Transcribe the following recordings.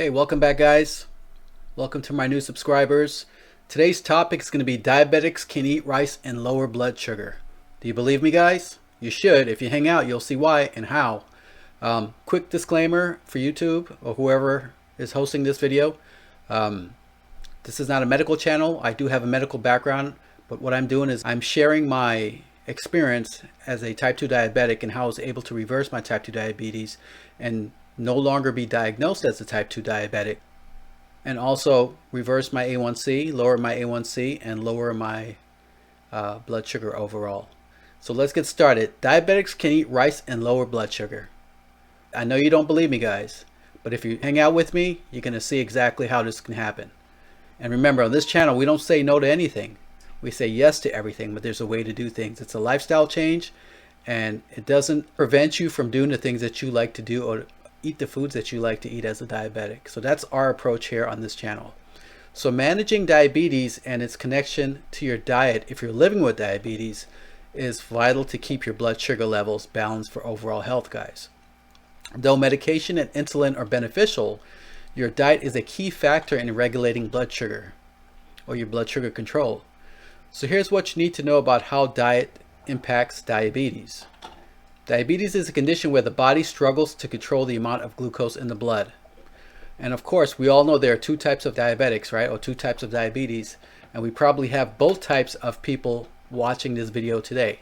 Okay, welcome back, guys. Welcome to my new subscribers. Today's topic is going to be diabetics can eat rice and lower blood sugar. Do you believe me, guys? You should. If you hang out, you'll see why and how. Quick disclaimer for YouTube or whoever is hosting this video. This is not a medical channel. I do have a medical background, but what I'm doing is I'm sharing my experience as a type 2 diabetic and how I was able to reverse my type 2 diabetes and no longer be diagnosed as a type 2 diabetic, and also reverse my A1C, lower my A1C, and lower my blood sugar overall. So let's get started. Diabetics can eat rice and lower blood sugar. I know you don't believe me, guys, but if you hang out with me, you're going to see exactly how this can happen. And remember, on this channel, we don't say no to anything. We say yes to everything, but there's a way to do things. It's a lifestyle change, and it doesn't prevent you from doing the things that you like to do or eat the foods that you like to eat as a diabetic. So that's our approach here on this channel. So managing diabetes and its connection to your diet, if you're living with diabetes, is vital to keep your blood sugar levels balanced for overall health, guys. Though medication and insulin are beneficial, your diet is a key factor in regulating blood sugar or your blood sugar control. So here's what you need to know about how diet impacts diabetes. Diabetes is a condition where the body struggles to control the amount of glucose in the blood. And of course, we all know there are two types of diabetics, right? Or two types of diabetes. And we probably have both types of people watching this video today.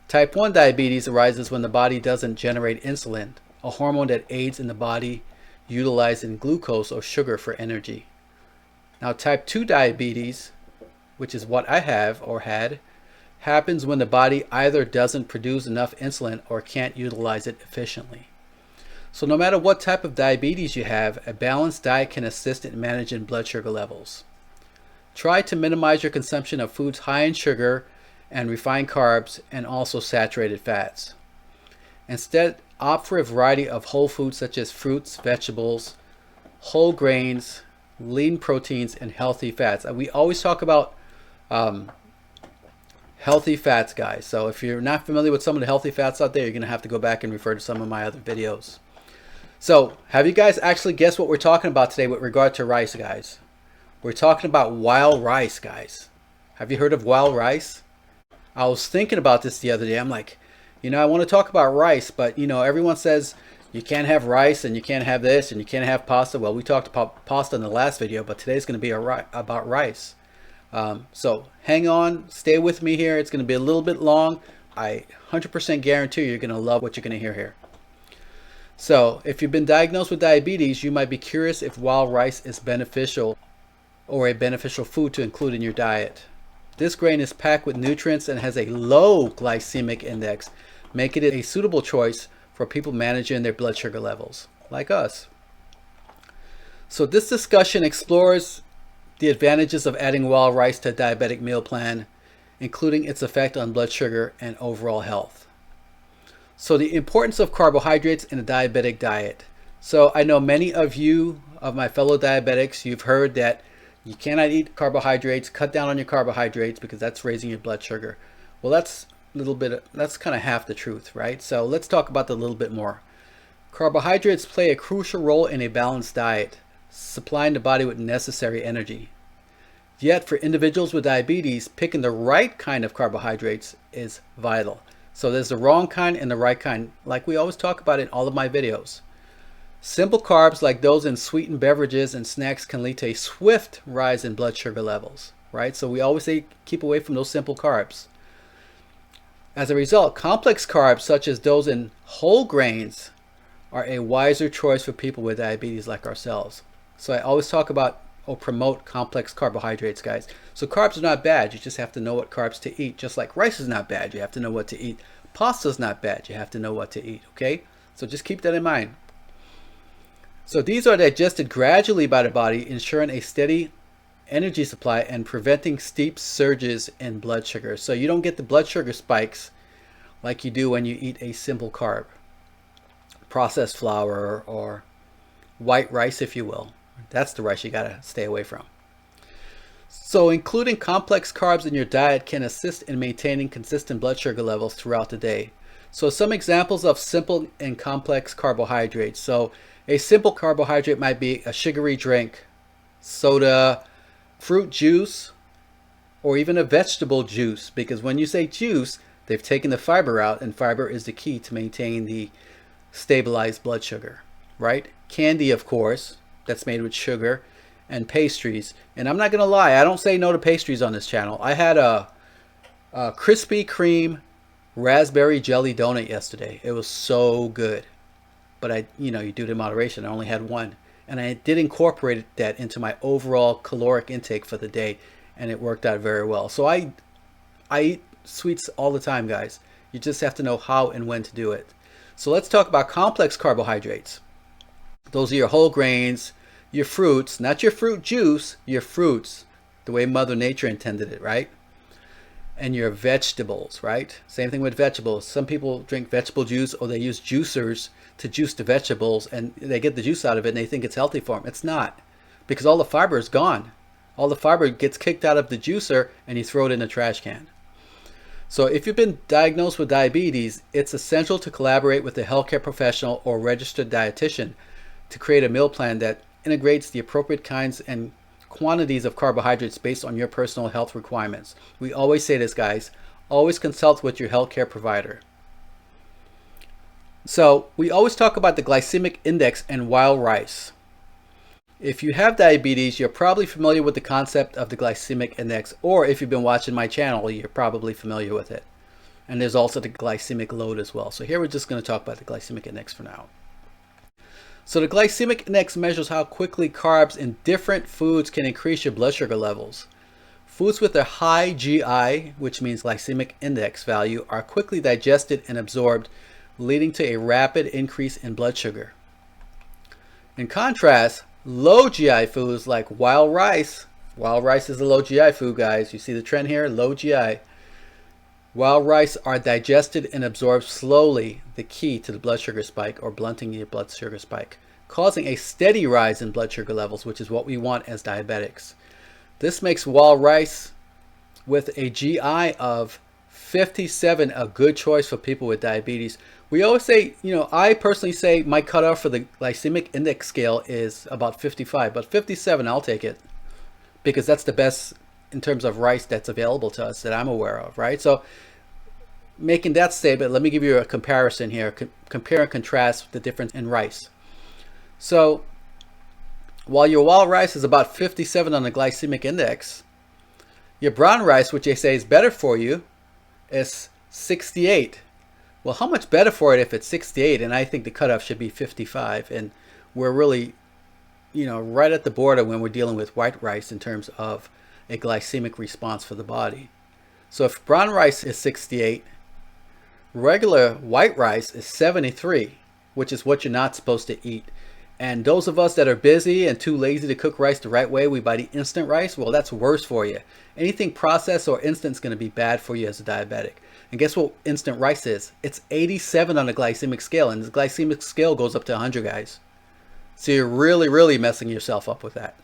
Type 1 diabetes arises when the body doesn't generate insulin, a hormone that aids in the body utilizing glucose or sugar for energy. Now, type 2 diabetes, which is what I have or had, happens when the body either doesn't produce enough insulin or can't utilize it efficiently. So no matter what type of diabetes you have, a balanced diet can assist in managing blood sugar levels. Try to minimize your consumption of foods high in sugar and refined carbs and also saturated fats. Instead, opt for a variety of whole foods such as fruits, vegetables, whole grains, lean proteins, and healthy fats. And we always talk about healthy fats, guys. So if you're not familiar with some of the healthy fats out there, you're going to have to go back and refer to some of my other videos. So have you guys actually guessed what we're talking about today with regard to rice, guys? We're talking about wild rice, guys. Have you heard of wild rice? I was thinking about this the other day. I'm like, I want to talk about rice, but everyone says you can't have rice and you can't have this and you can't have pasta. Well, we talked about pasta in the last video, but today's going to be about rice. So hang on, stay with me here. It's going to be a little bit long. I 100% guarantee you're going to love what you're going to hear here. So if you've been diagnosed with diabetes, you might be curious if wild rice is beneficial or a beneficial food to include in your diet. This grain is packed with nutrients and has a low glycemic index, making it a suitable choice for people managing their blood sugar levels, like us. So this discussion explores the advantages of adding wild rice to a diabetic meal plan, including its effect on blood sugar and overall health. So the importance of carbohydrates in a diabetic diet. So I know many of you, of my fellow diabetics, you've heard that you cannot eat carbohydrates, cut down on your carbohydrates because that's raising your blood sugar. Well, that's kind of half the truth, right? So let's talk about that a little bit more. Carbohydrates play a crucial role in a balanced diet, supplying the body with necessary energy. Yet for individuals with diabetes, picking the right kind of carbohydrates is vital. So there's the wrong kind and the right kind, like we always talk about in all of my videos. Simple carbs like those in sweetened beverages and snacks can lead to a swift rise in blood sugar levels, right? So we always say keep away from those simple carbs. As a result, complex carbs such as those in whole grains are a wiser choice for people with diabetes like ourselves. So I always talk about or promote complex carbohydrates, guys. So carbs are not bad. You just have to know what carbs to eat. Just like rice is not bad. You have to know what to eat. Pasta is not bad. You have to know what to eat, okay? So just keep that in mind. So these are digested gradually by the body, ensuring a steady energy supply and preventing steep surges in blood sugar. So you don't get the blood sugar spikes like you do when you eat a simple carb, processed flour, or white rice, if you will. That's the rice you gotta stay away from. So including complex carbs in your diet can assist in maintaining consistent blood sugar levels throughout the day. So some examples of simple and complex carbohydrates. So a simple carbohydrate might be a sugary drink, soda, fruit juice, or even a vegetable juice, because when you say juice, they've taken the fiber out, and fiber is the key to maintain the stabilized blood sugar, right? Candy, of course, that's made with sugar, and pastries. And I'm not going to lie, I don't say no to pastries on this channel. I had a Krispy Kreme raspberry jelly donut yesterday. It was so good. But you do it in moderation. I only had one. And I did incorporate that into my overall caloric intake for the day, and it worked out very well. So I eat sweets all the time, guys. You just have to know how and when to do it. So let's talk about complex carbohydrates. Those are your whole grains, your fruits, not your fruit juice, your fruits, the way Mother Nature intended it, right? And your vegetables, right? Same thing with vegetables. Some people drink vegetable juice, or they use juicers to juice the vegetables, and they get the juice out of it and they think it's healthy for them. It's not, because all the fiber is gone. All the fiber gets kicked out of the juicer and you throw it in a trash can. So if you've been diagnosed with diabetes, it's essential to collaborate with a healthcare professional or registered dietitian to create a meal plan that integrates the appropriate kinds and quantities of carbohydrates based on your personal health requirements. We always say this, guys. Always consult with your healthcare provider. So we always talk about the glycemic index and wild rice. If you have diabetes, you're probably familiar with the concept of the glycemic index, or if you've been watching my channel, you're probably familiar with it. And there's also the glycemic load as well. So here we're just going to talk about the glycemic index for now. So the glycemic index measures how quickly carbs in different foods can increase your blood sugar levels. Foods with a high GI, which means glycemic index value, are quickly digested and absorbed, leading to a rapid increase in blood sugar. In contrast, low GI foods like wild rice is a low GI food, guys. You see the trend here? Low GI. Wild rice are digested and absorbed slowly, the key to the blood sugar spike, or blunting your blood sugar spike, causing a steady rise in blood sugar levels, which is what we want as diabetics. This makes wild rice with a GI of 57 a good choice for people with diabetes. We always say, I personally say my cutoff for the glycemic index scale is about 55, but 57, I'll take it, because that's the best in terms of rice that's available to us that I'm aware of, right? So making that statement, let me give you a comparison here. Compare and contrast the difference in rice. So while your wild rice is about 57 on the glycemic index, your brown rice, which they say is better for you, is 68. Well, how much better for it if it's 68? And I think the cutoff should be 55. And we're really, right at the border when we're dealing with white rice in terms of a glycemic response for the body. So if brown rice is 68, regular white rice is 73, which is what you're not supposed to eat. And those of us that are busy and too lazy to cook rice the right way, we buy the instant rice. Well, that's worse for you. Anything processed or instant is going to be bad for you as a diabetic. And guess what instant rice is? It's 87 on the glycemic scale, and the glycemic scale goes up to 100, guys. So you're really, really messing yourself up with that.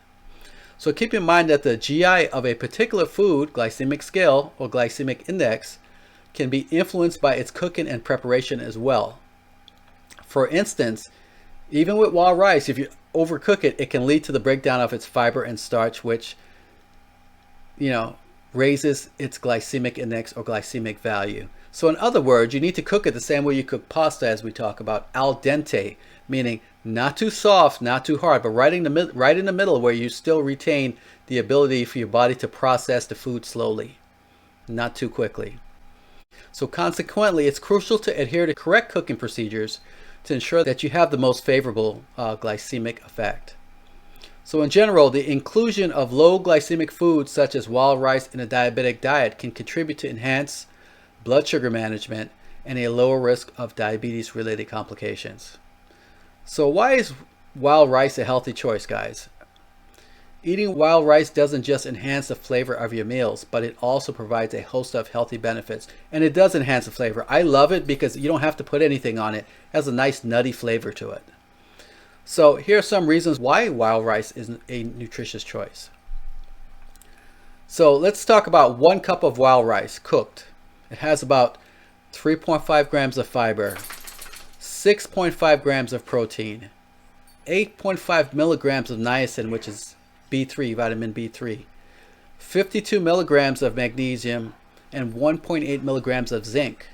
So keep in mind that the GI of a particular food, glycemic scale or glycemic index, can be influenced by its cooking and preparation as well. For instance, even with wild rice, if you overcook it, it can lead to the breakdown of its fiber and starch, which, raises its glycemic index or glycemic value. So in other words, you need to cook it the same way you cook pasta, as we talk about, al dente, meaning not too soft, not too hard, but right in the middle where you still retain the ability for your body to process the food slowly, not too quickly. So consequently, it's crucial to adhere to correct cooking procedures to ensure that you have the most favorable glycemic effect. So in general, the inclusion of low glycemic foods such as wild rice in a diabetic diet can contribute to enhanced blood sugar management and a lower risk of diabetes-related complications. So why is wild rice a healthy choice, guys? Eating wild rice doesn't just enhance the flavor of your meals, but it also provides a host of healthy benefits. And it does enhance the flavor. I love it because you don't have to put anything on it. It has a nice nutty flavor to it. So here are some reasons why wild rice is a nutritious choice. So let's talk about 1 cup of wild rice cooked. It has about 3.5 grams of fiber, 6.5 grams of protein, 8.5 milligrams of niacin, which is B3, vitamin B3, 52 milligrams of magnesium, and 1.8 milligrams of zinc.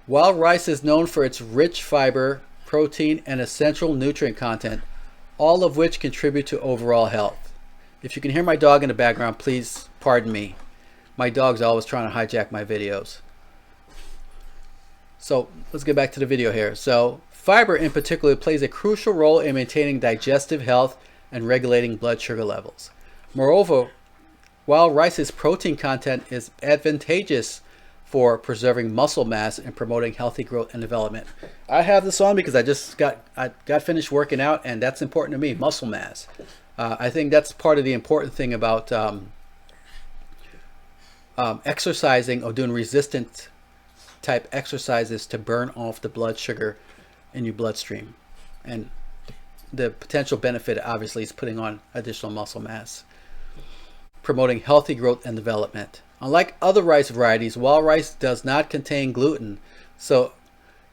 While rice is known for its rich fiber, protein, and essential nutrient content, all of which contribute to overall health. If you can hear my dog in the background, please pardon me. My dog's always trying to hijack my videos. So let's get back to the video here. So fiber in particular plays a crucial role in maintaining digestive health and regulating blood sugar levels. Moreover, while rice's protein content is advantageous for preserving muscle mass and promoting healthy growth and development. I have this on because I got finished working out, and that's important to me, muscle mass. I think that's part of the important thing about exercising or doing resistant type exercises to burn off the blood sugar in your bloodstream. And the potential benefit obviously is putting on additional muscle mass, promoting healthy growth and development. Unlike other rice varieties, wild rice does not contain gluten, so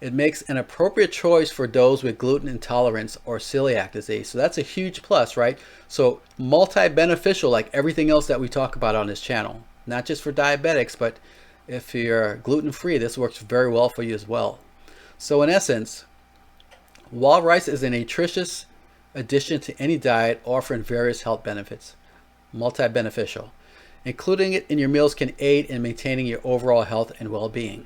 it makes an appropriate choice for those with gluten intolerance or celiac disease. So that's a huge plus, right? So multi-beneficial, like everything else that we talk about on this channel. Not just for diabetics, but if you're gluten-free, this works very well for you as well. So in essence, wild rice is a nutritious addition to any diet, offering various health benefits. Multi-beneficial. Including it in your meals can aid in maintaining your overall health and well-being.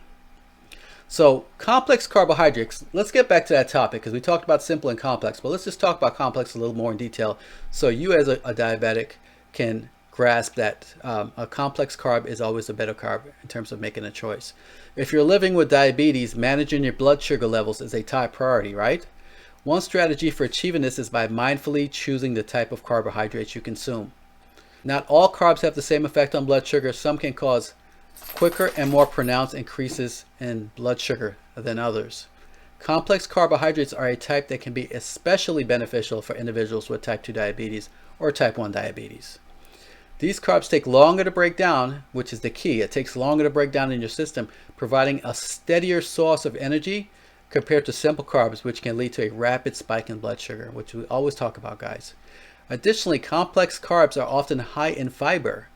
So complex carbohydrates, let's get back to that topic because we talked about simple and complex, but let's just talk about complex a little more in detail so you as a diabetic can grasp that a complex carb is always a better carb in terms of making a choice. If you're living with diabetes, managing your blood sugar levels is a top priority, right? One strategy for achieving this is by mindfully choosing the type of carbohydrates you consume. Not all carbs have the same effect on blood sugar. Some can cause quicker and more pronounced increases in blood sugar than others. Complex carbohydrates are a type that can be especially beneficial for individuals with type 2 diabetes or type 1 diabetes. These carbs take longer to break down, which is the key. It takes longer to break down in your system, providing a steadier source of energy compared to simple carbs, which can lead to a rapid spike in blood sugar, which we always talk about, guys. Additionally, complex carbs are often high in fiber,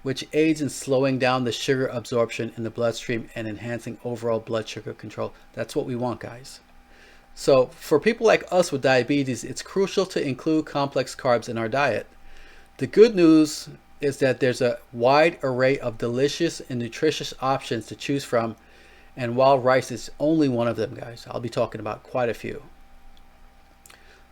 which aids in slowing down the sugar absorption in the bloodstream and enhancing overall blood sugar control. That's what we want, guys. So for people like us with diabetes, it's crucial to include complex carbs in our diet. The good news is that there's a wide array of delicious and nutritious options to choose from, and wild rice is only one of them, guys. I'll be talking about quite a few.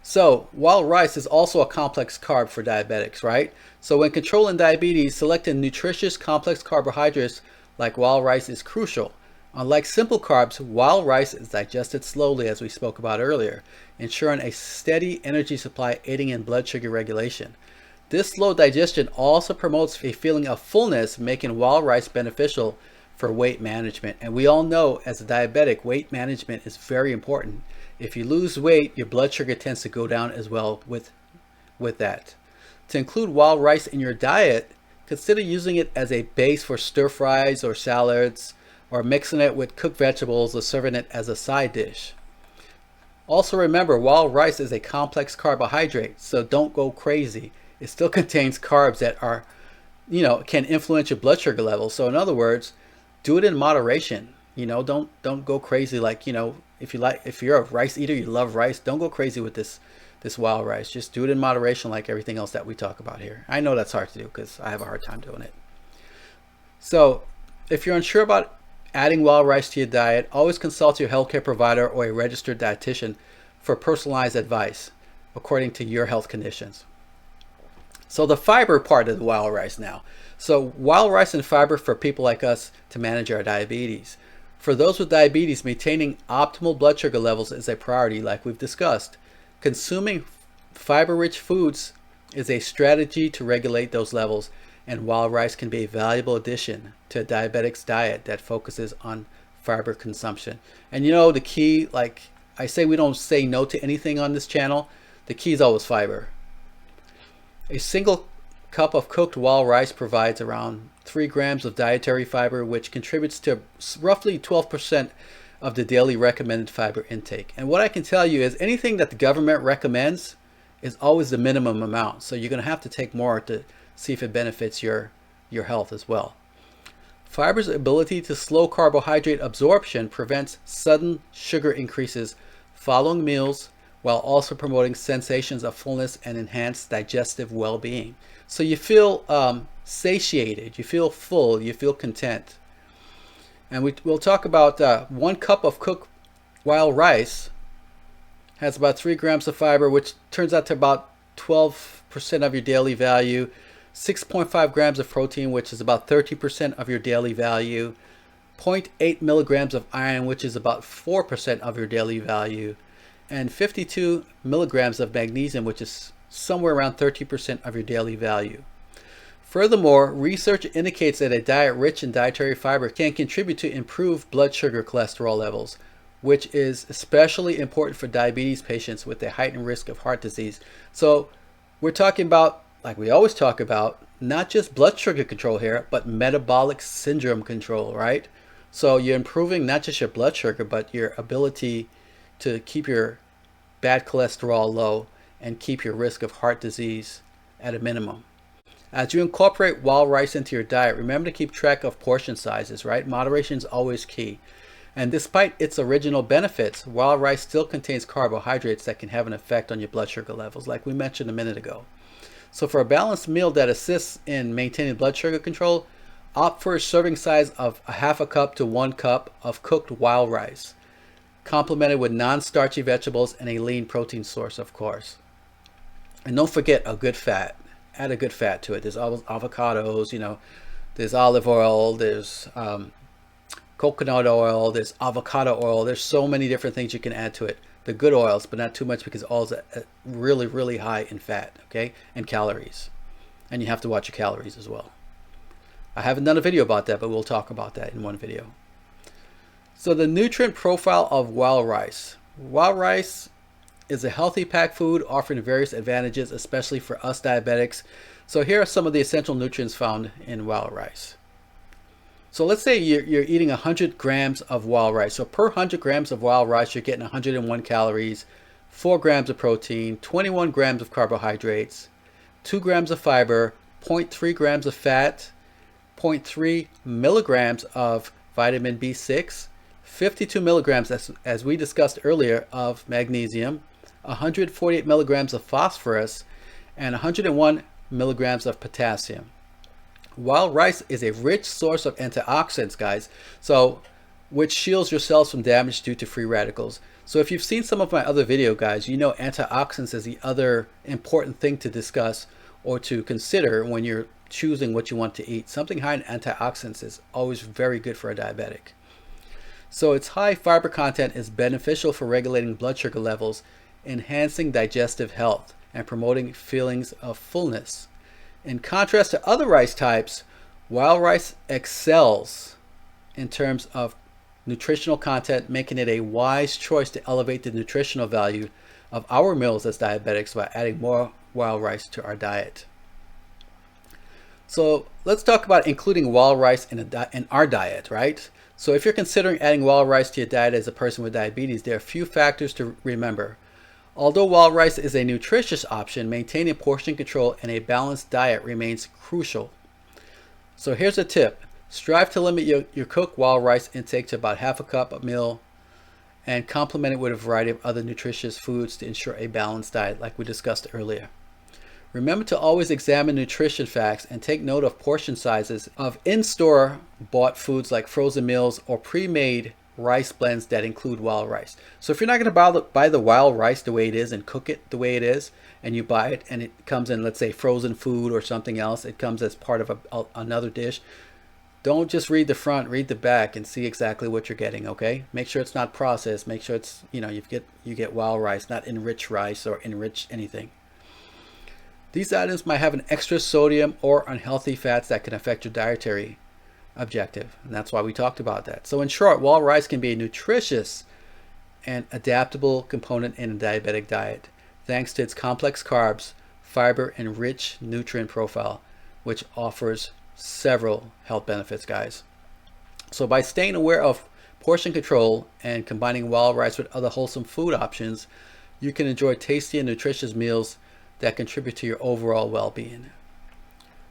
So wild rice is also a complex carb for diabetics, right? So when controlling diabetes, selecting nutritious complex carbohydrates like wild rice is crucial. Unlike simple carbs, wild rice is digested slowly, as we spoke about earlier, ensuring a steady energy supply aiding in blood sugar regulation. This slow digestion also promotes a feeling of fullness, making wild rice beneficial for weight management. And we all know as a diabetic, weight management is very important. If you lose weight, your blood sugar tends to go down as well with that. To include wild rice in your diet, consider using it as a base for stir fries or salads, or mixing it with cooked vegetables or serving it as a side dish. Also remember, wild rice is a complex carbohydrate, so don't go crazy. It still contains carbs that are, can influence your blood sugar levels. So in other words, do it in moderation. Don't go crazy like, if you're a rice eater, you love rice, don't go crazy with this wild rice. Just do it in moderation like everything else that we talk about here. I know that's hard to do because I have a hard time doing it. So if you're unsure about adding wild rice to your diet, always consult your healthcare provider or a registered dietitian for personalized advice according to your health conditions. So the fiber part of the wild rice now. So wild rice and fiber for people like us to manage our diabetes. For those with diabetes, maintaining optimal blood sugar levels is a priority like we've discussed. Consuming fiber-rich foods is a strategy to regulate those levels, and wild rice can be a valuable addition to a diabetic's diet that focuses on fiber consumption. And the key, like I say, we don't say no to anything on this channel. The key is always fiber. A single cup of cooked wild rice provides around 3 grams of dietary fiber, which contributes to roughly 12% of the daily recommended fiber intake. And what I can tell you is anything that the government recommends is always the minimum amount. So you're going to have to take more to see if it benefits your health as well. Fiber's ability to slow carbohydrate absorption prevents sudden sugar increases following meals, while also promoting sensations of fullness and enhanced digestive well-being. So you feel satiated, you feel full, you feel content. And we'll talk about 1 cup of cooked wild rice has about 3 grams of fiber, which turns out to about 12% of your daily value. 6.5 grams of protein, which is about 30% of your daily value. 0.8 milligrams of iron, which is about 4% of your daily value. And 52 milligrams of magnesium, which is somewhere around 30% of your daily value. Furthermore, research indicates that a diet rich in dietary fiber can contribute to improved blood sugar cholesterol levels, which is especially important for diabetes patients with a heightened risk of heart disease. So we're talking about, like we always talk about, not just blood sugar control here, but metabolic syndrome control, right? So you're improving not just your blood sugar, but your ability to keep your bad cholesterol low and keep your risk of heart disease at a minimum. As you incorporate wild rice into your diet, remember to keep track of portion sizes, right? Moderation is always key. And despite its original benefits, wild rice still contains carbohydrates that can have an effect on your blood sugar levels, like we mentioned a minute ago. So for a balanced meal that assists in maintaining blood sugar control, opt for a serving size of a half a cup to 1 cup of cooked wild rice, complemented with non-starchy vegetables and a lean protein source, of course. And don't forget a good fat. Add a good fat to it. There's avocados, there's olive oil, there's coconut oil, there's avocado oil. There's so many different things you can add to it. The good oils, but not too much, because oils are really, really high in fat, okay, and calories. And you have to watch your calories as well. I haven't done a video about that, but we'll talk about that in one video. So the nutrient profile of wild rice. Wild rice is a healthy packed food offering various advantages, especially for us diabetics. So here are some of the essential nutrients found in wild rice. So let's say you're eating 100 grams of wild rice. So per 100 grams of wild rice, you're getting 101 calories, 4 grams of protein, 21 grams of carbohydrates, 2 grams of fiber, 0.3 grams of fat, 0.3 milligrams of vitamin B6, 52 milligrams, as we discussed earlier, of magnesium, 148 milligrams of phosphorus, and 101 milligrams of potassium. Wild rice is a rich source of antioxidants, guys, so which shields your cells from damage due to free radicals. So if you've seen some of my other video, guys, you know antioxidants is the other important thing to discuss or to consider when you're choosing what you want to eat. Something high in antioxidants is always very good for a diabetic. So its high fiber content is beneficial for regulating blood sugar levels, enhancing digestive health, and promoting feelings of fullness. In contrast to other rice types, wild rice excels in terms of nutritional content, making it a wise choice to elevate the nutritional value of our meals as diabetics by adding more wild rice to our diet. So let's talk about including wild rice in our diet, right? So if you're considering adding wild rice to your diet as a person with diabetes, there are a few factors to remember. Although wild rice is a nutritious option, maintaining portion control and a balanced diet remains crucial. So here's a tip. Strive to limit your cooked wild rice intake to about half a cup a meal and complement it with a variety of other nutritious foods to ensure a balanced diet, like we discussed earlier. Remember to always examine nutrition facts and take note of portion sizes of in-store bought foods like frozen meals or pre-made rice blends that include wild rice. So if you're not going to buy the wild rice the way it is and cook it the way it is, and you buy it and it comes in, let's say, frozen food or something else, it comes as part of another dish, don't just read the front, read the back and see exactly what you're getting, okay? Make sure it's not processed. Make sure it's, you get wild rice, not enriched rice or enriched anything. These items might have an extra sodium or unhealthy fats that can affect your dietary objective, and that's why we talked about that. So in short, wild rice can be a nutritious and adaptable component in a diabetic diet, thanks to its complex carbs, fiber, and rich nutrient profile, which offers several health benefits, guys. So by staying aware of portion control and combining wild rice with other wholesome food options, you can enjoy tasty and nutritious meals that contribute to your overall well-being.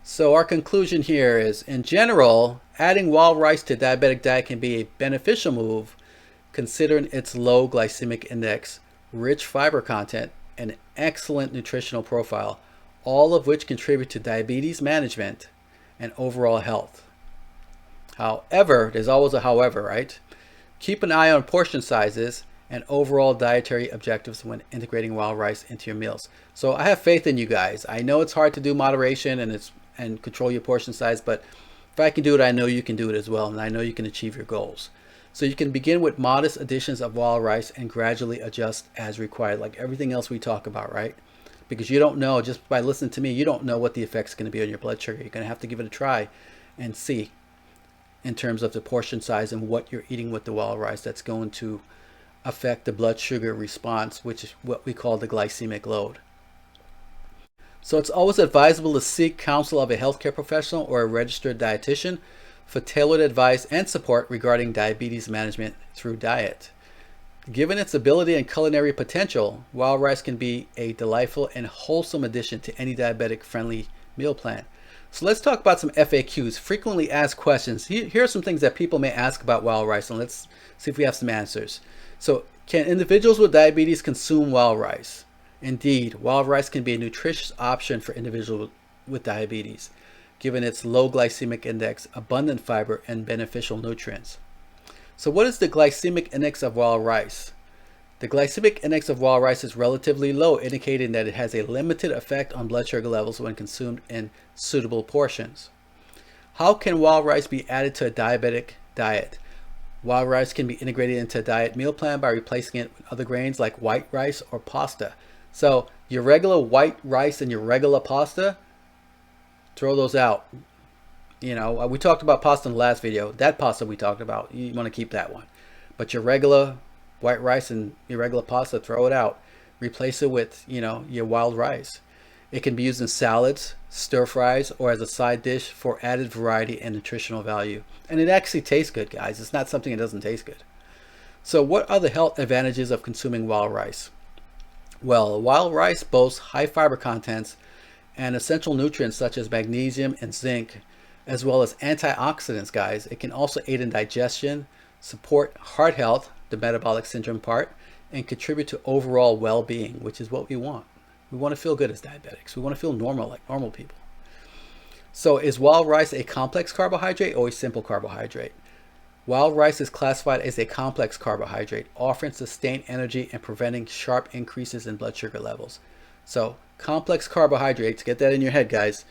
So our conclusion here is, in general, adding wild rice to a diabetic diet can be a beneficial move considering its low glycemic index, rich fiber content, and excellent nutritional profile, all of which contribute to diabetes management and overall health. However, there's always a however, right? Keep an eye on portion sizes and overall dietary objectives when integrating wild rice into your meals. So I have faith in you guys. I know it's hard to do moderation and control your portion size, but if I can do it, I know you can do it as well, and I know you can achieve your goals. So you can begin with modest additions of wild rice and gradually adjust as required, like everything else we talk about, right? Because you don't know, just by listening to me, you don't know what the effect's going to be on your blood sugar. You're going to have to give it a try and see in terms of the portion size and what you're eating with the wild rice that's going to affect the blood sugar response, which is what we call the glycemic load. So it's always advisable to seek counsel of a healthcare professional or a registered dietitian for tailored advice and support regarding diabetes management through diet. Given its ability and culinary potential, wild rice can be a delightful and wholesome addition to any diabetic-friendly meal plan. So let's talk about some FAQs, frequently asked questions. Here are some things that people may ask about wild rice, and let's see if we have some answers. So, can individuals with diabetes consume wild rice? Indeed, wild rice can be a nutritious option for individuals with diabetes, given its low glycemic index, abundant fiber, and beneficial nutrients. So what is the glycemic index of wild rice? The glycemic index of wild rice is relatively low, indicating that it has a limited effect on blood sugar levels when consumed in suitable portions. How can wild rice be added to a diabetic diet? Wild rice can be integrated into a diet meal plan by replacing it with other grains like white rice or pasta. So your regular white rice and your regular pasta, throw those out. You know, we talked about pasta in the last video. That pasta we talked about, you want to keep that one. But your regular white rice and your regular pasta, throw it out. Replace it with, your wild rice. It can be used in salads, stir fries, or as a side dish for added variety and nutritional value. And it actually tastes good, guys. It's not something that doesn't taste good. So what are the health advantages of consuming wild rice? Well, wild rice boasts high fiber contents and essential nutrients such as magnesium and zinc, as well as antioxidants, guys. It can also aid in digestion, support heart health, the metabolic syndrome part, and contribute to overall well-being, which is what we want. We want to feel good as diabetics. We want to feel normal like normal people. So is wild rice a complex carbohydrate or a simple carbohydrate? Wild rice is classified as a complex carbohydrate, offering sustained energy and preventing sharp increases in blood sugar levels. So complex carbohydrates, get that in your head, guys.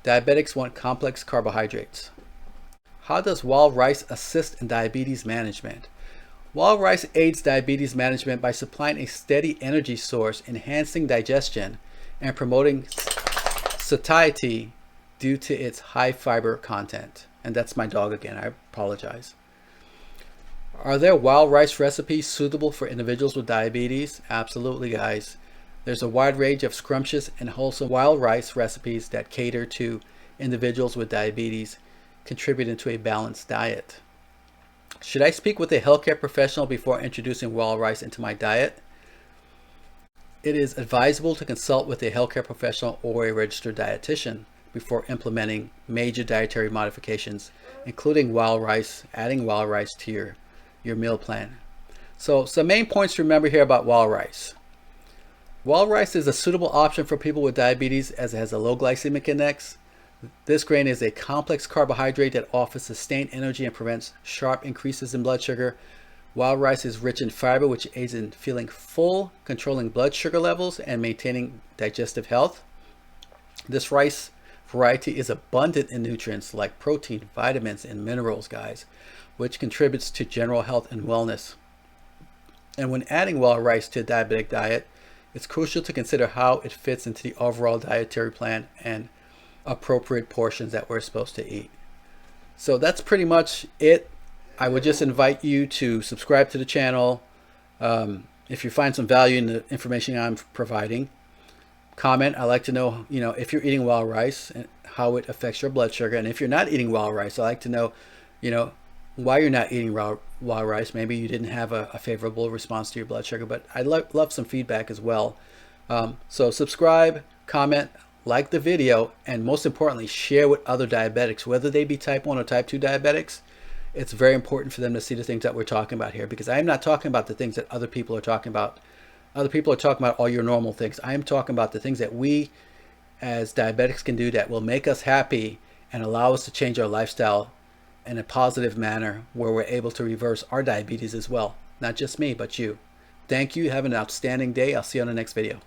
Diabetics want complex carbohydrates. How does wild rice assist in diabetes management? Wild rice aids diabetes management by supplying a steady energy source, enhancing digestion, and promoting satiety due to its high fiber content. And that's my dog again, I apologize. Are there wild rice recipes suitable for individuals with diabetes? Absolutely, guys. There's a wide range of scrumptious and wholesome wild rice recipes that cater to individuals with diabetes, contributing to a balanced diet. Should I speak with a healthcare professional before introducing wild rice into my diet? It is advisable to consult with a healthcare professional or a registered dietitian before implementing major dietary modifications, including wild rice, adding wild rice to your meal plan. So some main points to remember here about wild rice. Wild rice is a suitable option for people with diabetes as it has a low glycemic index. This grain is a complex carbohydrate that offers sustained energy and prevents sharp increases in blood sugar. Wild rice is rich in fiber, which aids in feeling full, controlling blood sugar levels, and maintaining digestive health. This rice variety is abundant in nutrients like protein, vitamins, and minerals, guys, which contributes to general health and wellness. And when adding wild rice to a diabetic diet, it's crucial to consider how it fits into the overall dietary plan and appropriate portions that we're supposed to eat. So that's pretty much it. I would just invite you to subscribe to the channel. If you find some value in the information I'm providing, comment. I'd like to know, if you're eating wild rice and how it affects your blood sugar. And if you're not eating raw rice, I like to know, you know, why you're not eating raw rice. Maybe you didn't have a favorable response to your blood sugar, but I'd love some feedback as well. So subscribe, comment, like the video, and most importantly, share with other diabetics, whether they be type 1 or type 2 diabetics. It's very important for them to see the things that we're talking about here, because I am not talking about the things that other people are talking about. Other people are talking about all your normal things. I am talking about the things that we as diabetics can do that will make us happy and allow us to change our lifestyle in a positive manner, where we're able to reverse our diabetes as well. Not just me, but you. Thank you. Have an outstanding day. I'll see you on the next video.